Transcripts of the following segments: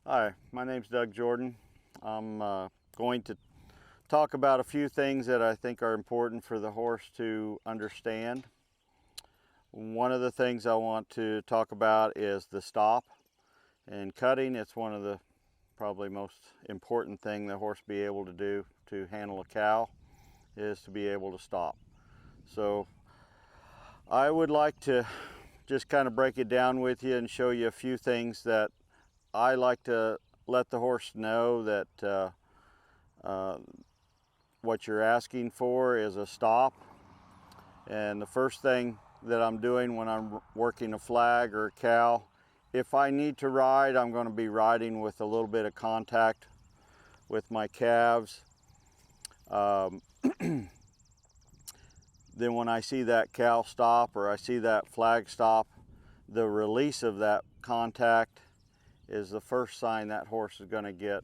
Hi, my name's Doug Jordan. I'm going to talk about a few things that I think are important for the horse to understand. One of the things I want to talk about is the stop and cutting. It's one of the probably most important thing the horse be able to do to handle a cow is to be able to stop. So I would like to just kind of break it down with you and show you a few things that I like to let the horse know that what you're asking for is a stop. And the first thing that I'm doing when I'm working a flag or a cow, if I need to ride, I'm going to be riding with a little bit of contact with my calves. Then when I see that cow stop or I see that flag stop, the release of that contact is the first sign that horse is going to get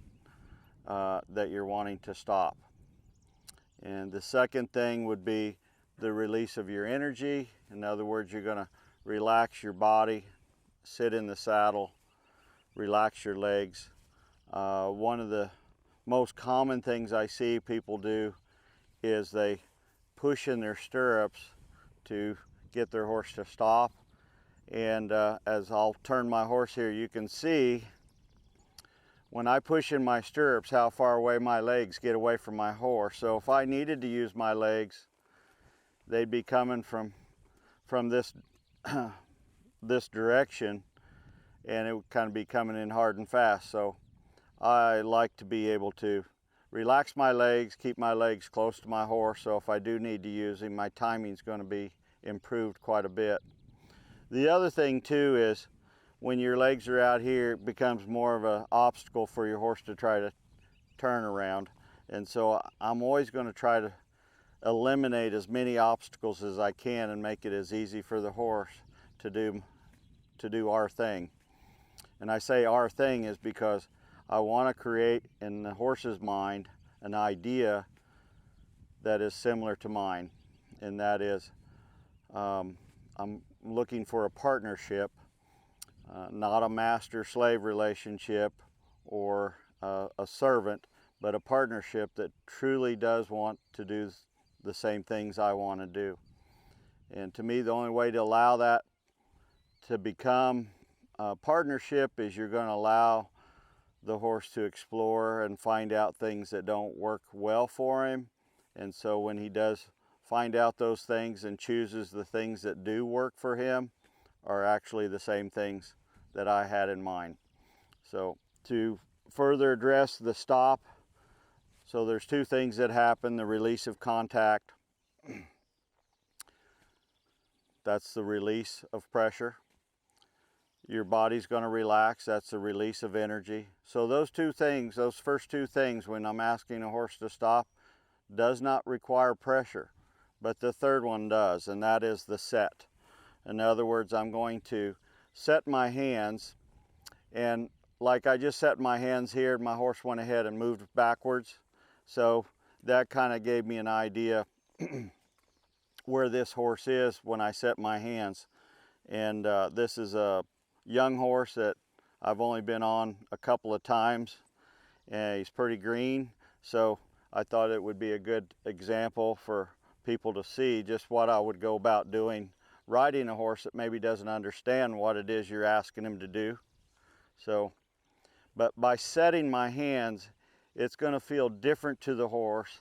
that you're wanting to stop. And the second thing would be the release of your energy. In other words, you're going to relax your body, sit in the saddle, relax your legs. One of the most common things I see people do is they push in their stirrups to get their horse to stop. And as I'll turn my horse here, you can see when I push in my stirrups how far away my legs get away from my horse. So if I needed to use my legs, they'd be coming from this this direction, and it would kind of be coming in hard and fast. So I like to be able to relax my legs, keep my legs close to my horse, so if I do need to use him, my timing's going to be improved quite a bit. The other thing too is when your legs are out here, it becomes more of an obstacle for your horse to try to turn around. And so I'm always going to try to eliminate as many obstacles as I can and make it as easy for the horse to do our thing. And I say our thing is because I want to create in the horse's mind an idea that is similar to mine, and that is I'm looking for a partnership, not a master-slave relationship or a servant, but a partnership that truly does want to do the same things I want to do. And to me, the only way to allow that to become a partnership is you're going to allow the horse to explore and find out things that don't work well for him. And so when he does find out those things and chooses the things that do work for him are actually the same things that I had in mind. So to further address the stop, so there's two things that happen: the release of contact, that's the release of pressure. Your body's going to relax, that's the release of energy. So those two things, those first two things when I'm asking a horse to stop, does not require pressure. But the third one does, and that is the set. In other words, I'm going to set my hands, and like I just set my hands here, my horse went ahead and moved backwards. So that kind of gave me an idea where this horse is when I set my hands. And this is a young horse that I've only been on a couple of times, and he's pretty green. So I thought it would be a good example for people to see just what I would go about doing riding a horse that maybe doesn't understand what it is you're asking him to do. So, but by setting my hands, it's going to feel different to the horse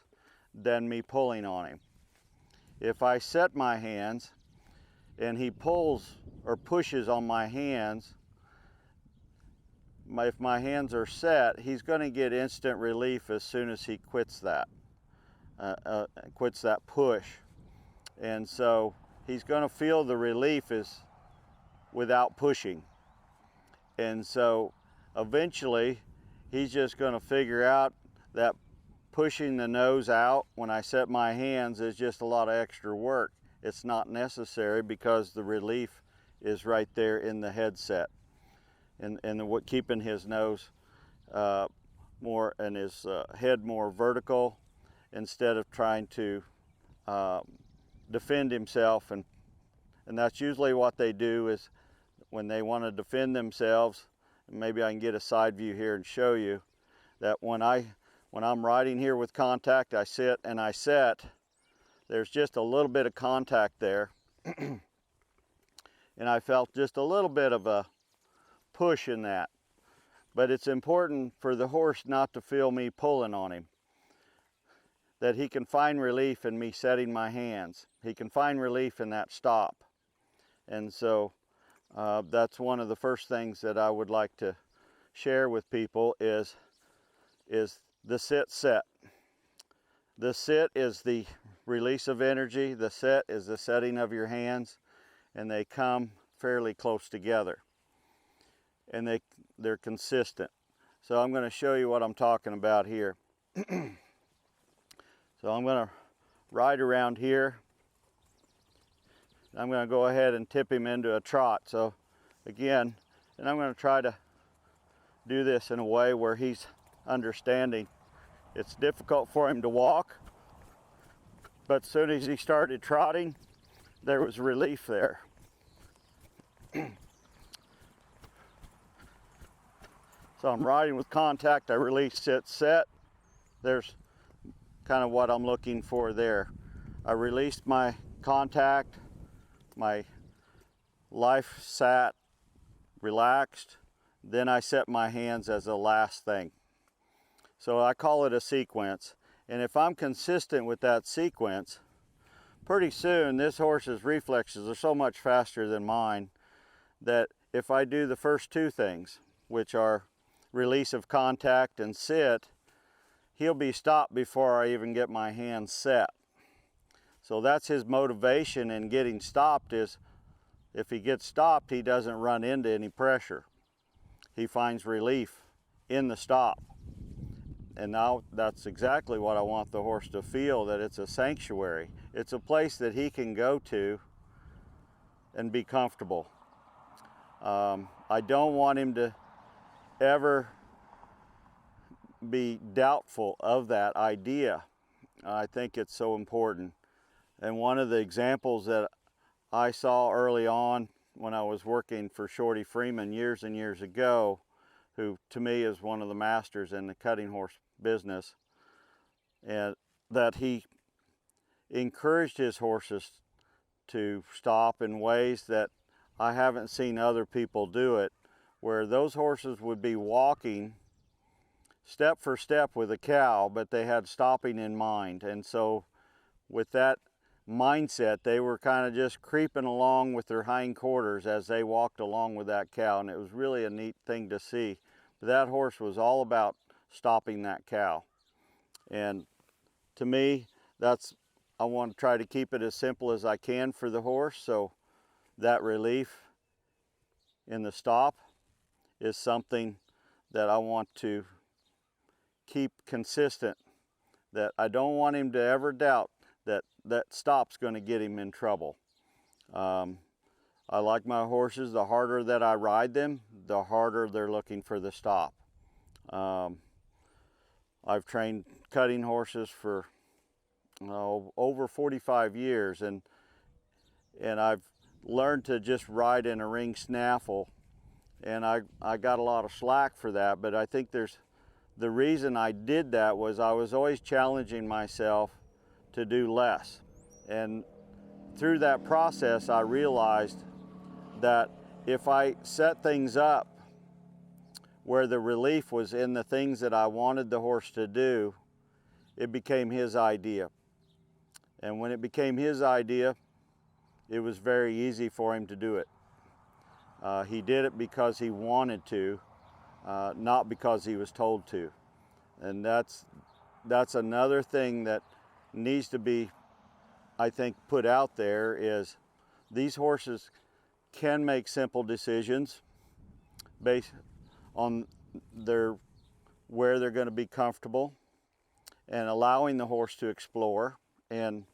than me pulling on him. If I set my hands and he pulls or pushes on my hands, if my hands are set, he's going to get instant relief as soon as he quits that push. And so he's going to feel the relief is without pushing. And so eventually he's just going to figure out that pushing the nose out when I set my hands is just a lot of extra work. It's not necessary because the relief is right there in the headset, and keeping his nose more and his head more vertical instead of trying to defend himself. And that's usually what they do is when they want to defend themselves maybe I can get a side view here and show you that when I'm riding here with contact, I sit and I set, there's just a little bit of contact there. And I felt just a little bit of a push in that. But it's important for the horse not to feel me pulling on him. That he can find relief in me setting my hands. He can find relief in that stop. And so that's one of the first things that I would like to share with people is the sit set. The sit is the release of energy. The set is the setting of your hands, and they come fairly close together. And they're consistent. So I'm going to show you what I'm talking about here. So I'm going to ride around here. I'm going to go ahead and tip him into a trot. So again, and I'm going to try to do this in a way where he's understanding. It's difficult for him to walk, but as soon as he started trotting, there was relief there. So I'm riding with contact, I release, sit, set. There's kind of what I'm looking for there. I released my contact, my life sat, relaxed, then I set my hands as the last thing. So I call it a sequence. And if I'm consistent with that sequence, pretty soon this horse's reflexes are so much faster than mine that if I do the first two things, which are release of contact and sit, he'll be stopped before I even get my hands set. So that's his motivation in getting stopped, is if he gets stopped, he doesn't run into any pressure. He finds relief in the stop. And now that's exactly what I want the horse to feel, that it's a sanctuary. It's a place that he can go to and be comfortable. I don't want him to ever be doubtful of that idea. I think it's so important. And one of the examples that I saw early on when I was working for Shorty Freeman years and years ago, who to me is one of the masters in the cutting horse business, and that he encouraged his horses to stop in ways that I haven't seen other people do it, where those horses would be walking step for step with a cow, but they had stopping in mind. And so with that mindset, they were kind of just creeping along with their hindquarters as they walked along with that cow, and it was really a neat thing to see. But that horse was all about stopping that cow. And to me, I want to try to keep it as simple as I can for the horse, so that relief in the stop is something that I want to keep consistent, that I don't want him to ever doubt that that stop's going to get him in trouble. I like my horses, the harder that I ride them, the harder they're looking for the stop. I've trained cutting horses for over 45 years, and I've learned to just ride in a ring snaffle, and I got a lot of slack for that, but I think the reason I did that was I was always challenging myself to do less. And through that process, I realized that if I set things up where the relief was in the things that I wanted the horse to do, it became his idea. And when it became his idea, it was very easy for him to do it. He did it because he wanted to, not because he was told to. And that's another thing that needs to be, I think, put out there, is these horses can make simple decisions based on where they're going to be comfortable, and allowing the horse to explore and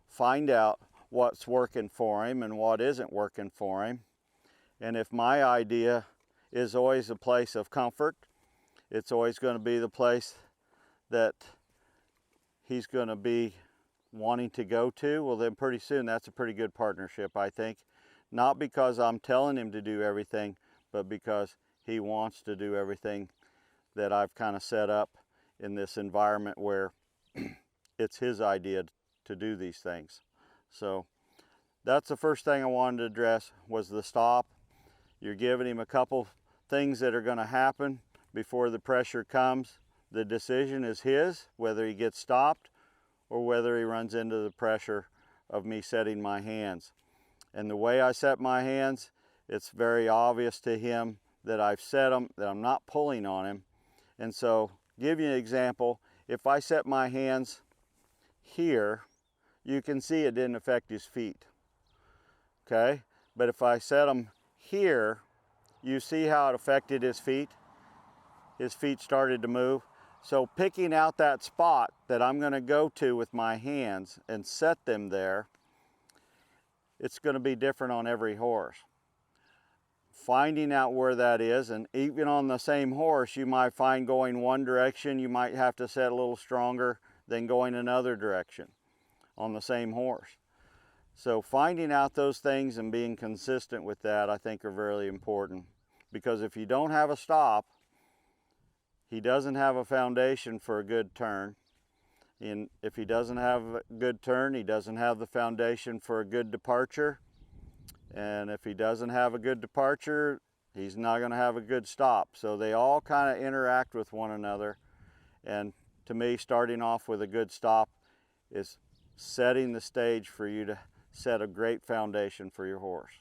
find out what's working for him and what isn't working for him. And if my idea is always a place of comfort, it's always going to be the place that he's going to be wanting to go to, well then pretty soon that's a pretty good partnership, I think. Not because I'm telling him to do everything, but because he wants to do everything that I've kind of set up in this environment where it's his idea to do these things. So that's the first thing I wanted to address, was the stop. You're giving him a couple things that are going to happen before the pressure comes. The decision is his, whether he gets stopped or whether he runs into the pressure of me setting my hands. And the way I set my hands, it's very obvious to him that I've set them, that I'm not pulling on him. And so, give you an example, if I set my hands here, you can see it didn't affect his feet. Okay? But if I set them here, you see how it affected his feet? His feet started to move. So picking out that spot that I'm going to go to with my hands and set them there, it's going to be different on every horse. Finding out where that is, and even on the same horse, you might find going one direction, you might have to set a little stronger than going another direction on the same horse. So finding out those things and being consistent with that, I think, are very important. Because if you don't have a stop, he doesn't have a foundation for a good turn. And if he doesn't have a good turn, he doesn't have the foundation for a good departure. And if he doesn't have a good departure, he's not going to have a good stop. So they all kind of interact with one another. And to me, starting off with a good stop is setting the stage for you to set a great foundation for your horse.